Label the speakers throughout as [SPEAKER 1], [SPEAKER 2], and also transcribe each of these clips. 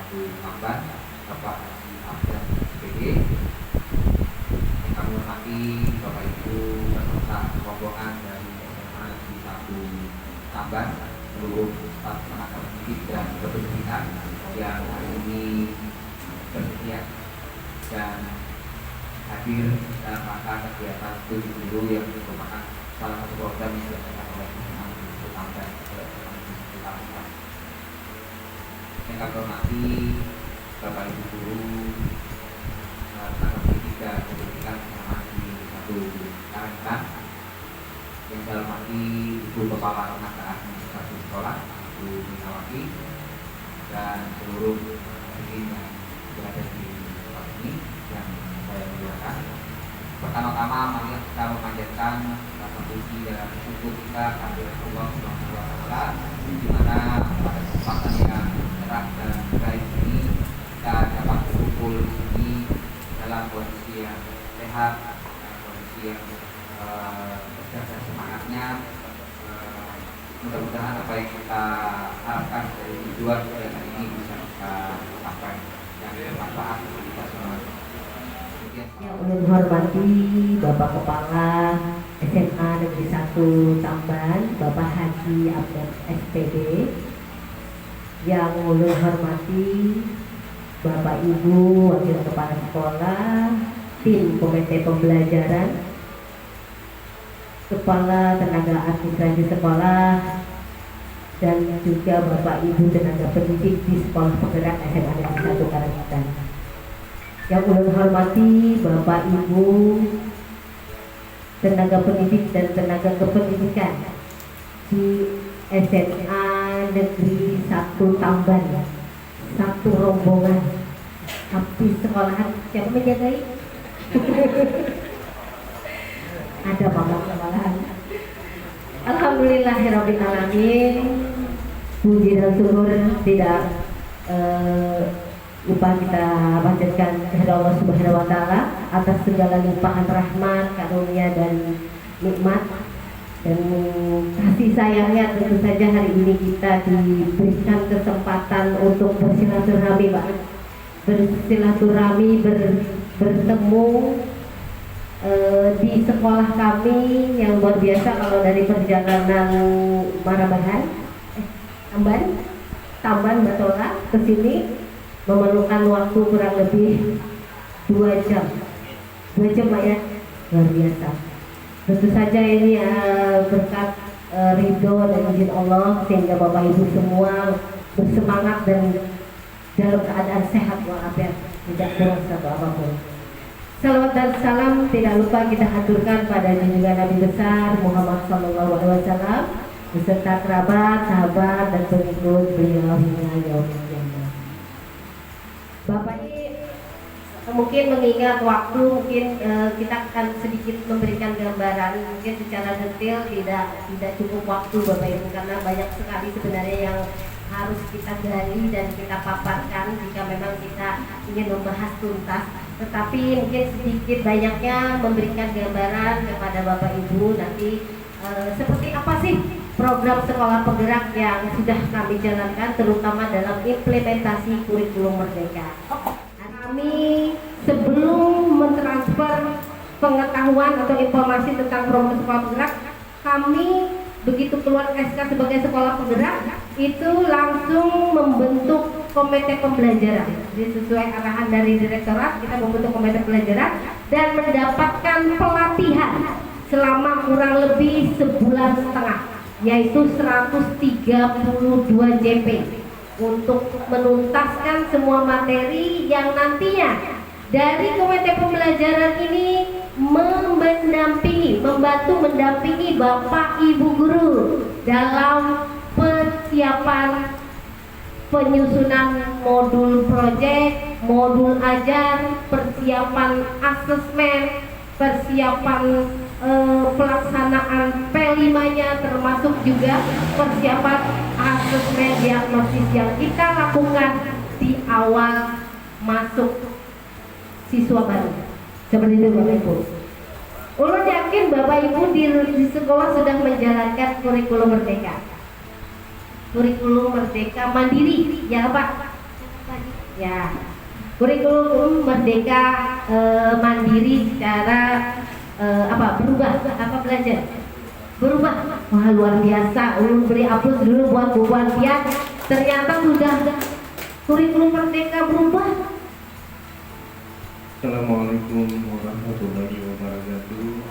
[SPEAKER 1] satu Tamban, Bapak Haji Abdan SPD, yang kami hormati Bapak Ibu beserta rombongan dari SMA Negeri 1 Tamban, seluruh staf tenaga pendidik dan kependidikan yang hari ini bersedia dan hadir dalam rangka kegiatan studi guru yang merupakan salah satu program yang dilakukan oleh SMA Negeri 1 Tamban yang kami hormati Bapak Ibu guru tenaga pendidik dan pendidikan SMA Negeri 1 Karangkan, yang saya hormati Ibu Kepala Tenaga Administrasi Sekolah Ibu Minawati dan seluruh hadirin yang berada di tempat ini yang saya muliakan. Pertama-tama mari kita memanjatkan rasa puji dan syukur kita kepada Allah Subhanahu wa taala, di mana pada kesempatan yang cerah dan baik ini kita dapat berkumpul di sini dalam kondisi yang sehat, dalam kondisi yang terjaga semangatnya. Mudah-mudahan apa yang kita harapkan dari tujuan kegiatan ini bisa kita capai yang bermanfaat untuk kita semua.
[SPEAKER 2] Yang ulun hormati Bapak Kepala SMA Negeri 1 Tamban, Bapak Haji Abdan SPD. Yang ulun hormati Bapak Ibu Wakil Kepala Sekolah, tim Komite Pembelajaran, Kepala Tenaga Administrasi Sekolah, dan juga Bapak Ibu tenaga pendidik di Sekolah Penggerak SMA Negeri 1 Karangkan. Yang ulun hormati Bapak Ibu tenaga pendidik dan tenaga kependidikan di SMA Negeri 1 Tamban, satu rombongan habis sekolahan. Siapa menjagai? Ada bapak malahan. Alhamdulillahirabbil alamin. Puji dan syukur tidak lupa kita panjatkan kepada Allah Subhanahu wa taala atas segala limpahan rahmat, karunia dan nikmat dan kasih sayangnya. Tentu saja hari ini kita diberikan kesempatan untuk bersilaturahmi, Pak. Bersilaturahmi, bertemu di sekolah kami yang luar biasa. Kalau dari perjalanan Marabahan, Tamban Batola ke sini memerlukan waktu kurang lebih 2 jam. 2 jam, Pak, ya, luar biasa. Tentu saja ini berkat ridho dan izin Allah sehingga Bapak Ibu semua bersemangat dan dalam keadaan sehat walafiat, tidak kurang satu apapun. Salawat dan salam tidak lupa kita haturkan pada junjungan Nabi besar Muhammad SAW beserta kerabat, sahabat dan pengikut beliau hingga yaumil qiyamah. Bapak ini mungkin mengingat waktu, mungkin kita akan sedikit memberikan gambaran, mungkin secara detail tidak cukup waktu Bapak Ibu, karena banyak sekali sebenarnya yang harus kita gali dan kita paparkan jika memang kita ingin membahas tuntas. Tetapi mungkin sedikit banyaknya memberikan gambaran kepada Bapak Ibu nanti seperti apa sih program sekolah penggerak yang sudah kami jalankan, terutama dalam implementasi kurikulum Merdeka. Kami sebelum mentransfer pengetahuan atau informasi tentang program sekolah penggerak, kami begitu keluar SK sebagai sekolah penggerak itu langsung membentuk komite pembelajaran. Jadi sesuai arahan dari direktorat, kita membentuk komite pembelajaran dan mendapatkan pelatihan selama kurang lebih sebulan setengah, yaitu 132 JP untuk menuntaskan semua materi yang nantinya dari komite pembelajaran ini membantu mendampingi Bapak Ibu guru dalam persiapan penyusunan modul proyek, modul ajar, persiapan asesmen, persiapan pelaksanaan P5-nya, termasuk juga persiapan asesmen diagnosis yang kita lakukan di awal masuk siswa baru. Seperti itu Bapak Ibu. Ulun yakin Bapak Ibu di sekolah sudah menjalankan kurikulum Merdeka. Kurikulum Merdeka mandiri, ya Pak? Ya, kurikulum merdeka mandiri secara berubah belajar berubah. Wah, luar biasa. Ulun beri aplaus dulu buat Bu Puan Pian. Ternyata sudah kurikulum merdeka berubah.
[SPEAKER 3] Assalamualaikum warahmatullahi wabarakatuh.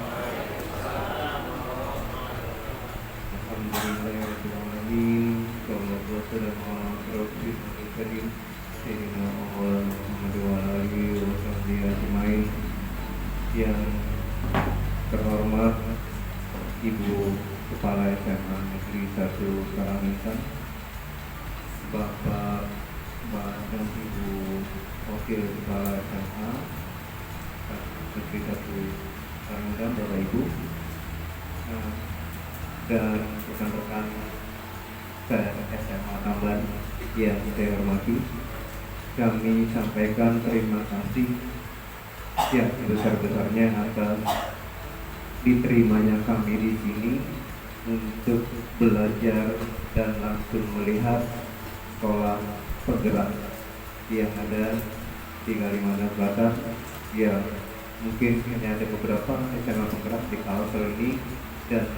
[SPEAKER 3] Alhamdulillahirrahmanirrahim. Sallallahu alaihi wasallam. Sayyidina Muhammad wa alihi wa sahbihi ajmain. Yang terhormat Ibu Kepala SMA Negeri 1 Karangintan, Bapak dan Ibu Wakil Kepala SMA Negeri 1 Karangintan, Bapak Ibu, dan rekan-rekan SMA Tamban yang saya hormati, kami sampaikan terima kasih yang sebesar-besarnya atas diterimanya kami di sini untuk belajar dan langsung melihat sekolah penggerak yang ada di Kalimantan Selatan, yang mungkin hanya ada beberapa SMA penggerak di Kalsel ini, dan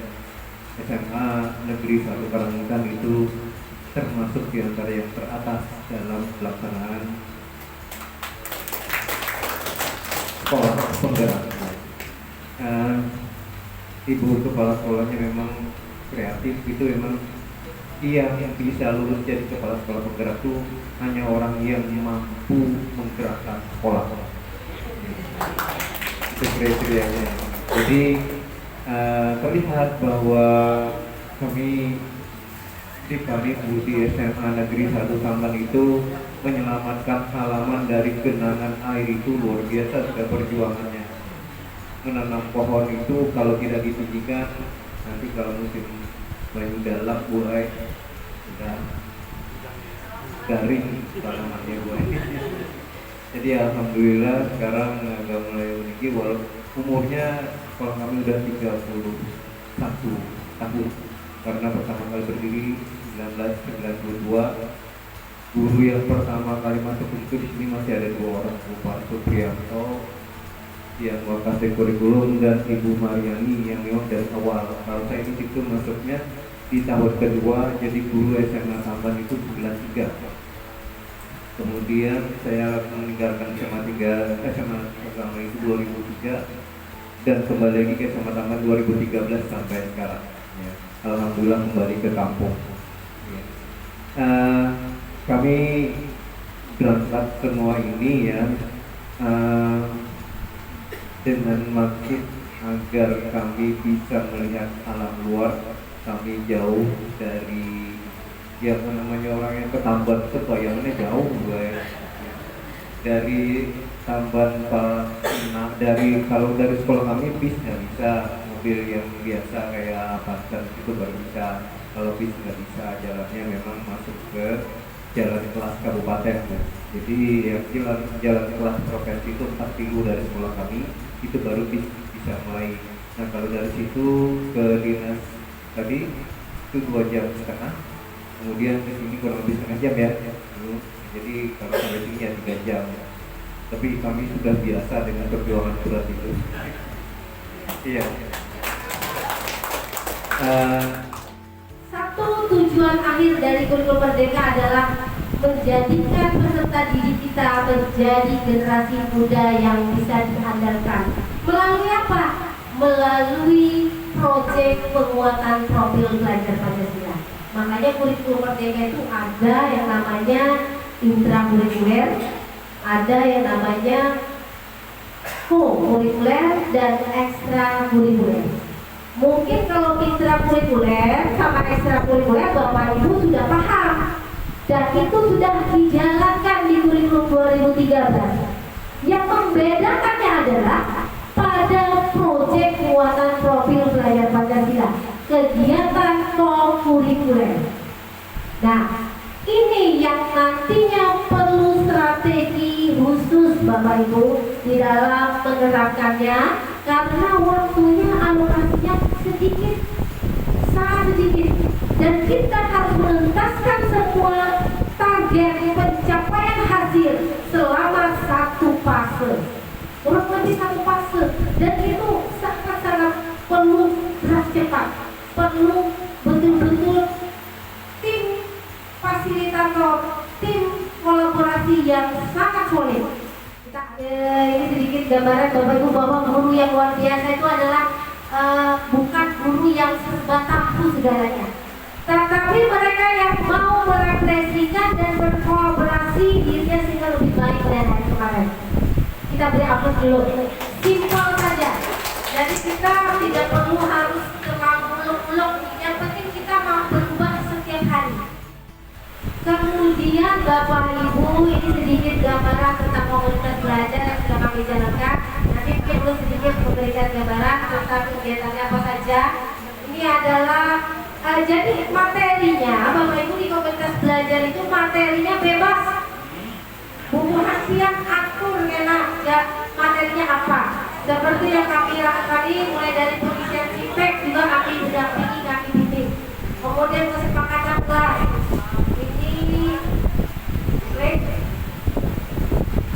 [SPEAKER 3] SMA Negeri 1 Karangintan itu termasuk di antara yang teratas dalam pelaksanaan sekolah penggerak. Ibu kepala sekolahnya memang kreatif, itu memang yang bisa lulus jadi kepala sekolah penggerak itu hanya orang yang mampu menggerakkan sekolah. Itu kriterianya. Jadi terlihat bahwa kami di Panibu di SMA Negeri 1 Tamban itu menyelamatkan halaman dari genangan air. Itu luar biasa sudah perjuangannya. Menanam pohon itu kalau tidak ditinggikan, nanti kalau musim banyu dalam buai sudah garing tanamannya buai. Jadi alhamdulillah sekarang agak mulai meninggi, walau umurnya kalau kami udah 31 tahun, karena pertama kali berdiri 1992. Guru yang pertama kali masuk itu di sini masih ada 2 orang, Pak Supriyanto yang wakasih kurikulum dan Ibu Mariani yang memang dari awal. Kalau saya ini itu masuknya di tahun kedua, jadi guru SMA Tamban itu 93. Kemudian saya meninggalkan SMA pertama itu 2003 dan kembali lagi ke SMA Tamban 2013 sampai sekarang. Ya. Alhamdulillah kembali ke kampung. Ya. Kami berangkat semua ini ya dengan maksud agar kami bisa melihat alam luar. Kami jauh dari yang namanya orang yang ke Tamban itu bayangannya jauh dari Tamban dari kalau dari sekolah kami bis nggak bisa, mobil yang biasa kayak Pansan itu baru bisa. Kalau bis nggak bisa, jalannya memang masuk ke jalan kelas kabupaten. Jadi yang jalan kelas provinsi itu 4 kilo dari sekolah kami, itu baru bisa mulai. Nah kalau dari situ ke dinas tadi itu 2,5 jam, kemudian ke sini kurang lebih setengah jam ya. Jadi kalau sampai sini ya 3 jam. Tapi kami sudah biasa dengan perjuangan berat itu. Iya.
[SPEAKER 2] Satu tujuan akhir dari kurikulum merdeka adalah menjadikan peserta didik kita menjadi generasi muda yang bisa diandalkan. Melalui apa? Melalui proyek penguatan profil belajar Pancasila. Makanya kurikulum merdeka itu ada yang namanya intrakurikuler, ada yang namanya co-kurikuler dan ekstrakurikuler. Mungkin kalau intrakurikuler sama ekstrakurikuler Bapak Ibu sudah paham, dan itu sudah dijalankan di kurikulum 2013. Yang membedakannya adalah pada proyek penguatan profil belajar Pancasila, kegiatan co-kurikuler. Nah, ini yang nantinya perlu strategi khusus Bapak Ibu di dalam menerapkannya, karena waktunya alokasinya sedikit, sangat sedikit, dan kita harus menuntaskan semua target pencapaian hasil kurang lebih 1 fase, dan itu sangat-sangat perlu gerak cepat, perlu betul-betul tim fasilitator, tim kolaborasi yang sangat solid. Kita ini sedikit gambaran Bapak Ibu bahwa guru yang luar biasa itu adalah bukan guru yang serba tahu segalanya, tetapi mereka yang mau merefleksikan dan berkolaborasi dirinya sehingga lebih baik dari hari kemarin. Kita beri aplaus dulu. Simpel saja. Jadi kita tidak perlu harus terlalu muluk-muluk. Yang penting kita mau berubah setiap hari. Kemudian Bapak Ibu, ini sedikit gambaran tentang komunitas belajar yang sudah kami jalankan. Nanti mungkin perlu sedikit memberikan gambaran tentang kegiatannya apa saja. Ini adalah jadi materinya, Bapak Ibu, di komunitas belajar itu materinya bebas. Buku hasian atur enak ya, materinya apa? Seperti yang kami lakukan tadi, mulai dari pengisian feedback juga kami mendampingi, kami bimbing. Kemudian kesepakatan kelas. Ini break.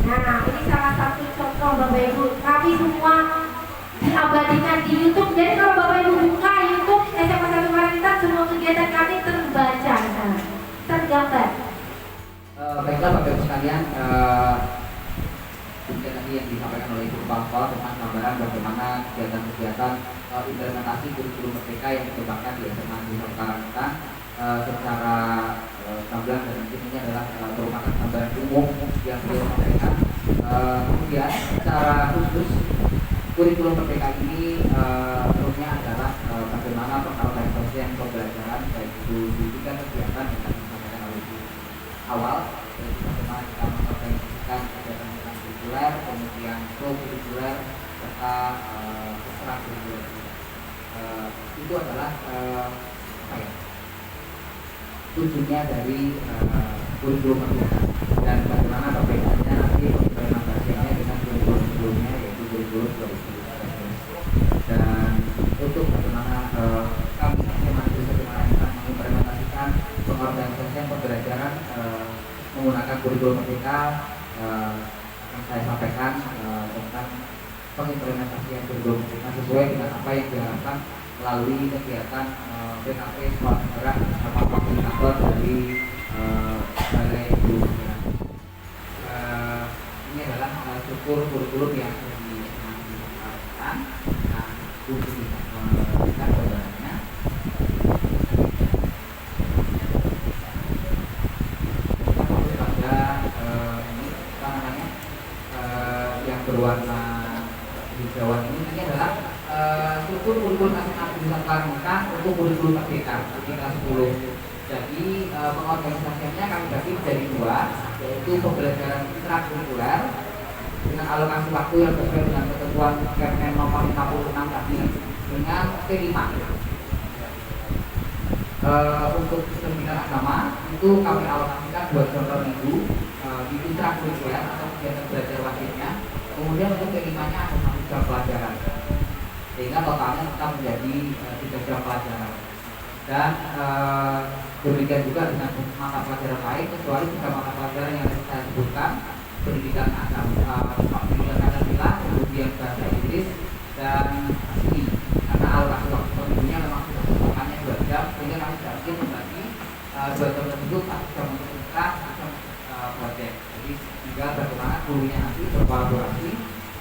[SPEAKER 2] Nah, ini salah satu contoh Bapak Ibu. Kami semua diabadikan di YouTube. Jadi kalau Bapak Ibu buka YouTube SMA 1 Marintan, semua kegiatan kami terbaca, tergambar.
[SPEAKER 1] Baiklah Bapak Ibu sekalian, kemudian tadi yang disampaikan oleh Ibu Kepala Sekolah tentang gambaran bagaimana kegiatan-kegiatan implementasi kurikulum merdeka yang dikembangkan di SMA Negeri Karangtang secara gamblang, dan ini adalah merupakan gambaran umum yang beliau sampaikan. Kemudian secara khusus kurikulum merdeka ini terusnya adalah bagaimana pengorganisasian pembelajaran baik itu di 3 kegiatan yang tadi disampaikan oleh Ibu awal, yaitu bagaimana kita mengorganisasikan kegiatan kurikuler, kemudian pro-kurikuler, serta ekstra-kurikuler. Itu adalah tujuannya dari kurikulum merdeka, dan bagaimana perbedaannya nanti implementasinya dengan kurikulum sebelumnya, yaitu kurikulum 2019. Dan untuk bagaimana kami mengimplementasikan pengorganisasian pembelajaran menggunakan kurikulum merdeka, yang saya sampaikan tentang pengimplementasian kurikulum merdeka sesuai dengan apa yang diharapkan melalui kegiatan PKP Sekolah Negara bersama fasilitator dari Balai Guru Negara. Ini adalah struktur kurikulum yang dilakukan. Nah, untuk kita gambarannya. Ini apa namanya, yang berwarna hijauan ini adalah struktur kurikulum nasional jurusan Pramuka untuk kurikulum merdeka di kelas 10. Jadi pengorganisasiannya kami bagi menjadi 2, yaitu pembelajaran ekstrakurikuler dengan alokasi waktu yang sesuai dengan ketentuan Permen nomor 56 tadi dengan T5. Untuk pendidikan agama itu kami alokasikan 2 jam per minggu di ekstrakurikuler atau kegiatan belajar wajibnya. Kemudian untuk T5-nya ada 1 jam pelajaran, sehingga totalnya kita menjadi 3 jam pelajaran. Dan demikian juga dengan mata pelajaran lain, kecuali 3 mata pelajaran yang saya sebutkan: pendidikan agama, pendidikan Pancasila, kemudian bahasa Inggris dan asli. Karena alokasi waktu minggunya memang sudah disepakatnya 2 jam, sehingga kami tidak mungkin membagi 2 jam tersebut 1 jam untuk kita, 1 jam proyek. Jadi juga bagaimana gurunya nanti berkolaborasi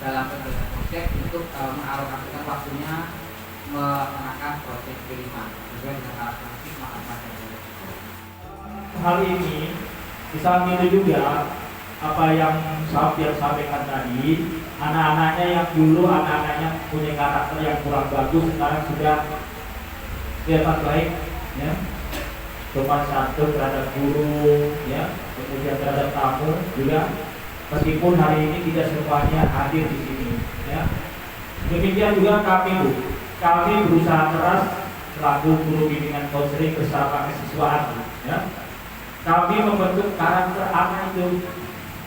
[SPEAKER 1] dalam kegiatan proyek untuk mengalokasikan waktunya melaksanakan proyek kelima sesuai dengan karakteristik mata pelajaran.
[SPEAKER 4] Hal ini disambil juga apa yang saya sampaikan tadi, anak-anaknya yang dulu anak-anaknya punya karakter yang kurang bagus sekarang sudah kelihatan baik, ya, sopan santun terhadap guru, ya, kemudian terhadap tamu juga, meskipun hari ini tidak semuanya hadir di sini, ya. Demikian juga kami berusaha keras selaku guru bimbingan konseling bersama kesiswaan, ya. Kami membentuk karakter anak itu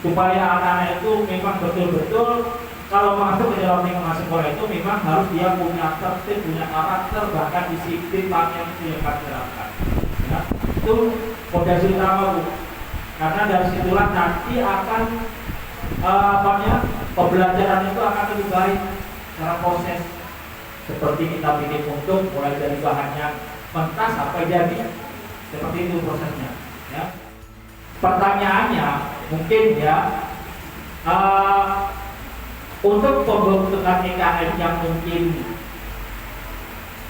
[SPEAKER 4] supaya anak-anak itu memang betul-betul kalau masuk ke dalam lingkungan sekolah itu memang harus dia punya tertib, punya karakter, bahkan disiplin yang itu yang kami terapkan. Ya, itu fondasi utama, Bu. Karena dari situlah nanti akan pembelajaran itu akan lebih baik secara proses, seperti kita bikin untuk mulai dari bahannya mentah sampai jadi, seperti itu prosesnya ya. Pertanyaannya mungkin ya, untuk pembentukan IKM yang mungkin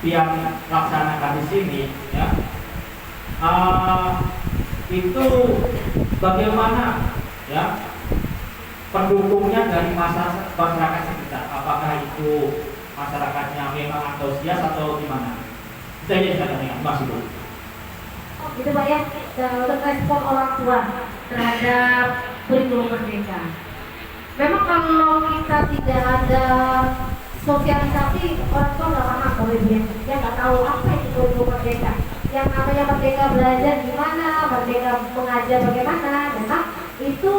[SPEAKER 4] yang laksanakan di sini ya, itu bagaimana ya pendukungnya dari masyarakat sekitar, apakah itu masyarakatnya memang antusias atau gimana? Itu aja saya tanya, Mas Ibu.
[SPEAKER 2] Oh, gitu Pak ya, untuk respon orang tua terhadap kurikulum merdeka. Memang kalau kita tidak ada sosialisasi, orang tua nggak paham kalau dia nggak tahu apa itu kurikulum merdeka. Yang namanya merdeka belajar gimana, merdeka mengajar bagaimana, memang itu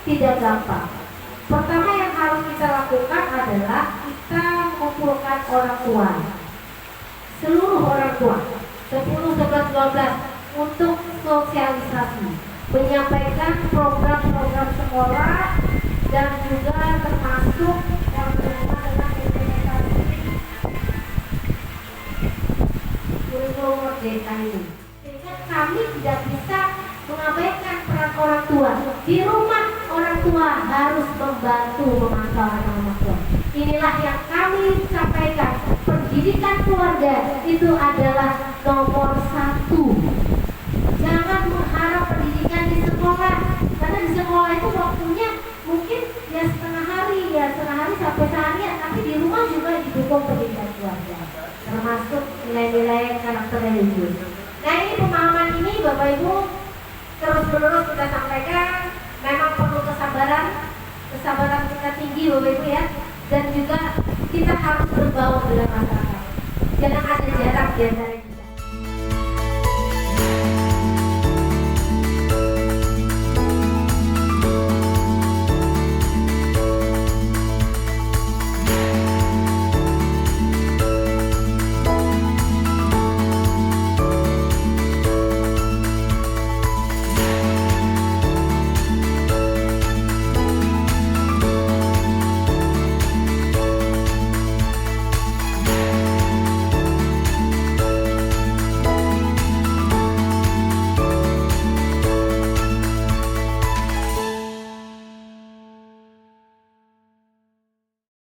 [SPEAKER 2] tidak gampang. Pertama yang harus kita lakukan adalah kita mengumpulkan orang tua, seluruh orang tua, 10, 11, 12, untuk sosialisasi, menyampaikan program-program sekolah dan juga termasuk yang berhubungan dengan implementasi kurikulum merdeka ini. Sehingga kami tidak bisa mengabaikan peran orang tua. Di rumah orang tua harus membantu memantau anak-anak tua. Inilah yang kami sampaikan. Pendidikan keluarga itu adalah nomor 1. Jangan mengharap pendidikan di sekolah, karena di sekolah itu waktunya mungkin ya setengah hari sampai seharian, tapi di rumah juga didukung pendidikan keluarga, termasuk nilai-nilai karakter religius. Nah, ini pemahaman ini Bapak Ibu terus-menerus kita sampaikan. Memang perlu kesabaran kita tinggi Bapak Ibu ya, dan juga kita harus berbaur dengan masyarakat. Jangan ada jarak di antara kita.